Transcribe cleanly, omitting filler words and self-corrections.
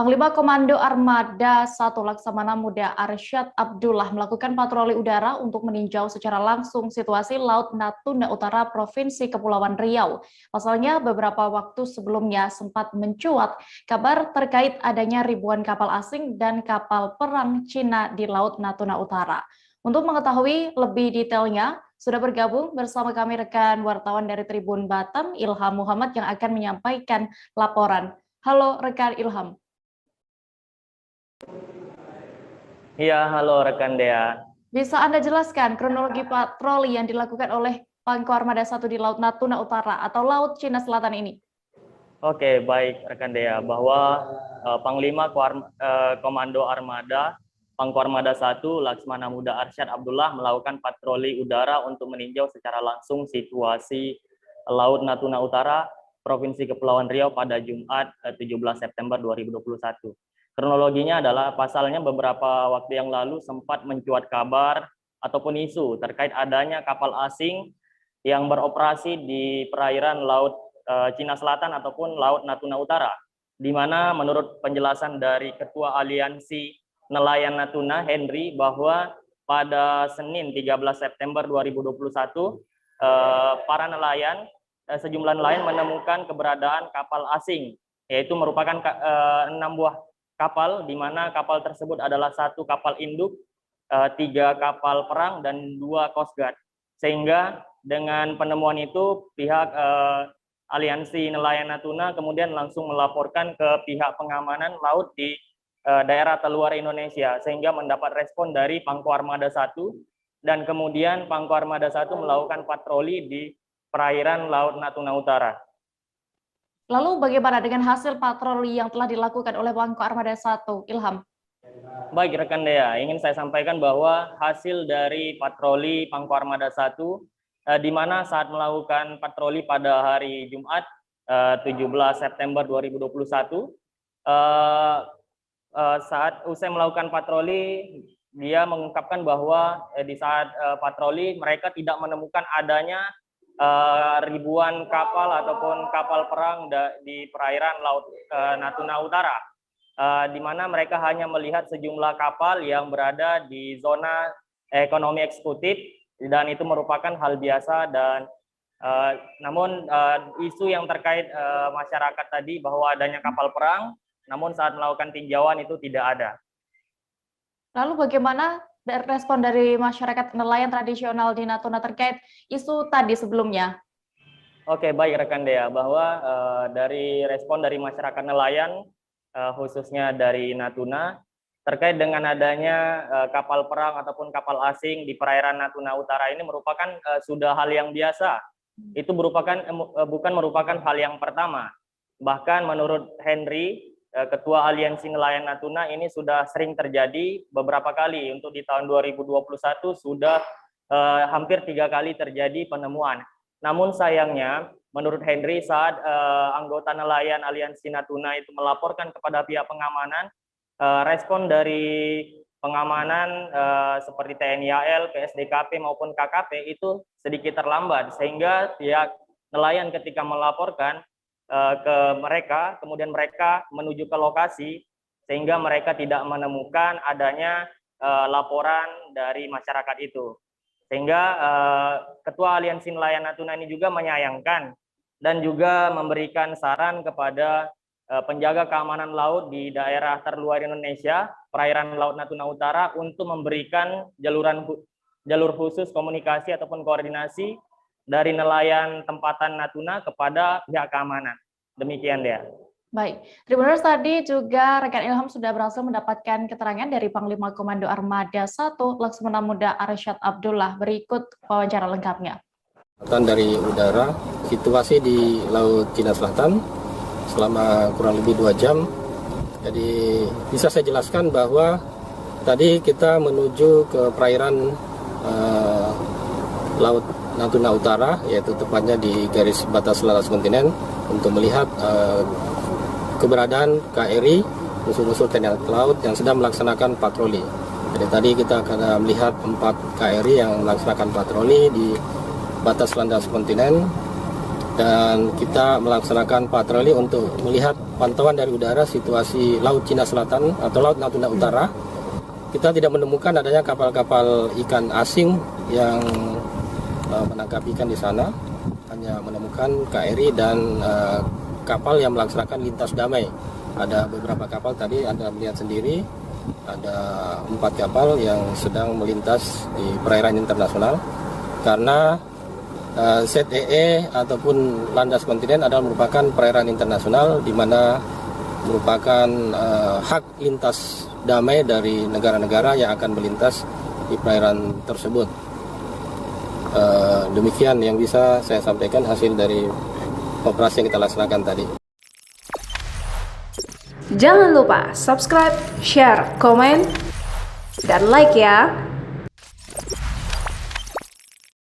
Panglima Komando Armada 1 Laksamana Muda Arsyad Abdullah melakukan patroli udara untuk meninjau secara langsung situasi Laut Natuna Utara Provinsi Kepulauan Riau. Pasalnya, beberapa waktu sebelumnya sempat mencuat kabar terkait adanya ribuan kapal asing dan kapal perang Cina di Laut Natuna Utara. Untuk mengetahui lebih detailnya, sudah bergabung bersama kami rekan wartawan dari Tribun Batam, Ilham Muhammad yang akan menyampaikan laporan. Halo rekan Ilham. Iya, halo rekan Dea. Bisa Anda jelaskan kronologi patroli yang dilakukan oleh Pangko Armada 1 di Laut Natuna Utara atau Laut Cina Selatan ini? Oke, baik rekan Dea, bahwa Panglima Komando Armada, Pangko Armada 1 Laksamana Muda Arsyad Abdullah melakukan patroli udara untuk meninjau secara langsung situasi Laut Natuna Utara, Provinsi Kepulauan Riau pada Jumat 17 September 2021. Kronologinya adalah pasalnya beberapa waktu yang lalu sempat mencuat kabar ataupun isu terkait adanya kapal asing yang beroperasi di perairan Laut Cina Selatan ataupun Laut Natuna Utara, di mana menurut penjelasan dari Ketua Aliansi Nelayan Natuna, Henry, bahwa pada Senin 13 September 2021, para nelayan, sejumlah nelayan menemukan keberadaan kapal asing, yaitu merupakan 6 buah kapal, di mana kapal tersebut adalah 1 kapal induk, 3 kapal perang, dan 2 Coast Guard. Sehingga dengan penemuan itu pihak Aliansi Nelayan Natuna kemudian langsung melaporkan ke pihak pengamanan laut di daerah terluar Indonesia, sehingga mendapat respon dari Pangko Armada 1, dan kemudian Pangko Armada 1 melakukan patroli di perairan Laut Natuna Utara. Lalu bagaimana dengan hasil patroli yang telah dilakukan oleh Pangko Armada 1, Ilham? Baik rekan Dea, ingin saya sampaikan bahwa hasil dari patroli Pangko Armada 1, di mana saat melakukan patroli pada hari Jumat 17 September 2021, saat usai melakukan patroli, dia mengungkapkan bahwa di saat patroli mereka tidak menemukan adanya ribuan kapal ataupun kapal perang di perairan Laut Natuna Utara, di mana mereka hanya melihat sejumlah kapal yang berada di zona ekonomi eksekutif, dan itu merupakan hal biasa. Dan namun isu yang terkait masyarakat tadi bahwa adanya kapal perang, namun saat melakukan tinjauan itu tidak ada. Lalu bagaimana respon dari masyarakat nelayan tradisional di Natuna terkait isu tadi sebelumnya? Oke, baik rekan Dea, bahwa dari respon dari masyarakat nelayan, khususnya dari Natuna, terkait dengan adanya kapal perang ataupun kapal asing di perairan Natuna Utara ini merupakan sudah hal yang biasa. Itu bukan merupakan hal yang pertama. Bahkan menurut Henry, Ketua Aliansi Nelayan Natuna, ini sudah sering terjadi beberapa kali. Untuk di tahun 2021 sudah hampir 3 kali terjadi penemuan. Namun sayangnya, menurut Henry, saat anggota nelayan Aliansi Natuna itu melaporkan kepada pihak pengamanan, respon dari pengamanan seperti TNI AL, PSDKP maupun KKP itu sedikit terlambat, sehingga pihak nelayan ketika melaporkan ke mereka, kemudian mereka menuju ke lokasi, sehingga mereka tidak menemukan adanya laporan dari masyarakat itu. Sehingga Ketua Aliansi Nelayan Natuna ini juga menyayangkan dan juga memberikan saran kepada penjaga keamanan laut di daerah terluar Indonesia, perairan Laut Natuna Utara, untuk memberikan jalur khusus komunikasi ataupun koordinasi dari nelayan tempatan Natuna kepada pihak keamanan. Demikian dia. Baik, Tribuners, tadi juga rekan Ilham sudah berhasil mendapatkan keterangan dari Panglima Komando Armada 1 Laksamana Muda Arsyad Abdullah. Berikut wawancara lengkapnya. Dari udara, situasi di Laut Cina Selatan selama kurang lebih 2 jam. Jadi bisa saya jelaskan bahwa tadi kita menuju ke perairan Laut Natuna Utara, yaitu tepatnya di garis batas laras kontinen, untuk melihat keberadaan KRI, musuh-musuh TNI Laut yang sedang melaksanakan patroli. Jadi tadi kita akan melihat 4 KRI yang melaksanakan patroli di batas landas kontinen, dan kita melaksanakan patroli untuk melihat pantauan dari udara situasi Laut Cina Selatan atau Laut Natuna Utara. Kita tidak menemukan adanya kapal-kapal ikan asing yang menangkap ikan di sana, hanya menemukan KRI dan kapal yang melaksanakan lintas damai. Ada beberapa kapal tadi Anda melihat sendiri, ada 4 kapal yang sedang melintas di perairan internasional karena ZEE ataupun landas kontinen adalah merupakan perairan internasional di mana merupakan hak lintas damai dari negara-negara yang akan melintas di perairan tersebut. Demikian yang bisa saya sampaikan hasil dari operasi yang kita laksanakan tadi. Jangan lupa subscribe, share, komen, dan like ya.